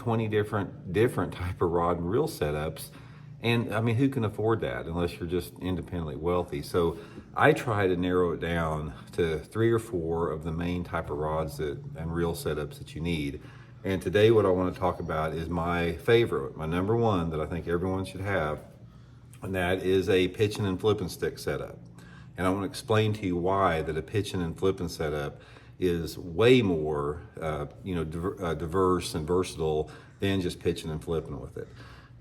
20 different type of rod and reel setups. And I mean, who can afford that unless you're just independently wealthy? So I try to narrow it down to 3 or 4 of the main type of rods and reel setups that you need. And today what I want to talk about is my favorite, my number one that I think everyone should have, and that is a pitching and flipping stick setup. And I want to explain to you why that a pitching and flipping setup is way more diverse and versatile than just pitching and flipping with it.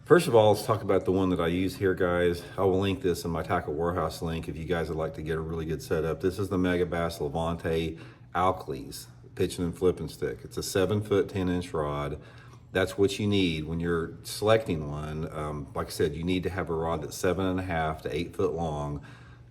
First of all, let's talk about the one that I use here, guys. I will link this in my Tackle Warehouse link if you guys would like to get a really good setup. This is the Megabass Levante Alclys pitching and flipping stick. It's a 7-foot 10-inch rod. That's what you need when you're selecting one. Like I said, you need to have a rod that's 7.5 to 8 foot long.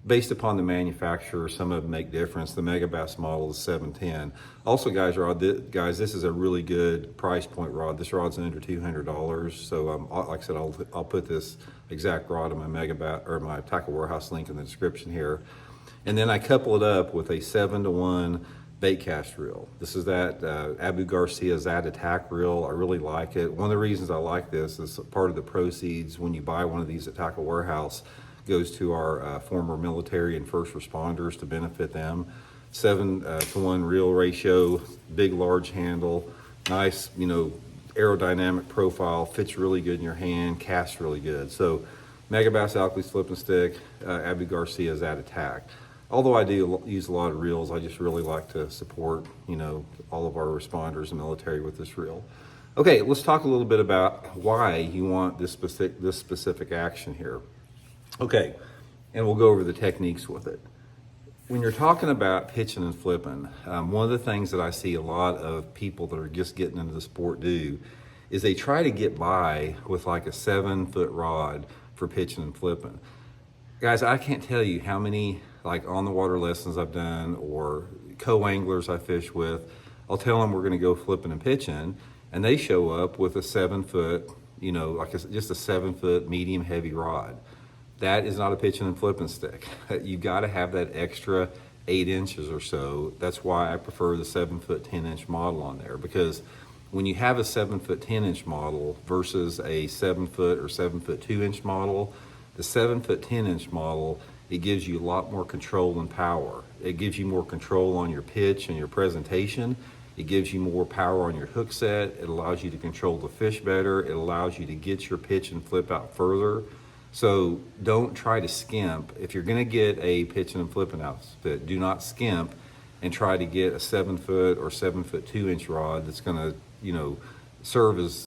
Based upon the manufacturer, some of them make difference. The Megabass model is 710. Also, guys, this is a really good price point rod. This rod's under $200. So, like I said, I'll put this exact rod in my Megabass or my Tackle Warehouse link in the description here. And then I couple it up with a 7-to-1 bait cast reel. This is that Abu Garcia Zat Attack reel. I really like it. One of the reasons I like this is part of the proceeds when you buy one of these at Tackle Warehouse goes to our former military and first responders to benefit them. 7-to-1 reel ratio, big large handle, nice aerodynamic profile, fits really good in your hand, casts really good. So Megabass Alclys flipping stick, Abu Garcia Zat Attack. Although I do use a lot of reels, I just really like to support all of our responders and military with this reel. Okay, let's talk a little bit about why you want this specific action here. Okay, and we'll go over the techniques with it. When you're talking about pitching and flipping, one of the things that I see a lot of people that are just getting into the sport do is they try to get by with like a 7-foot rod for pitching and flipping. Guys, I can't tell you how many like on the water lessons I've done or co-anglers I fish with. I'll tell them we're going to go flipping and pitching, and they show up with a 7-foot, just a 7-foot medium heavy rod. That is not a pitching and flipping stick. You've got to have that extra 8 inches or so. That's why I prefer the 7-foot 10-inch model on there, because when you have a 7-foot 10-inch model versus a 7-foot or 7-foot 2-inch model, the 7-foot 10-inch model, it gives you a lot more control and power. It gives you more control on your pitch and your presentation. It gives you more power on your hook set. It allows you to control the fish better. It allows you to get your pitch and flip out further. So don't try to skimp. If you're going to get a pitching and flipping outfit, do not skimp and try to get a 7-foot or 7-foot 2-inch rod that's going to, serve as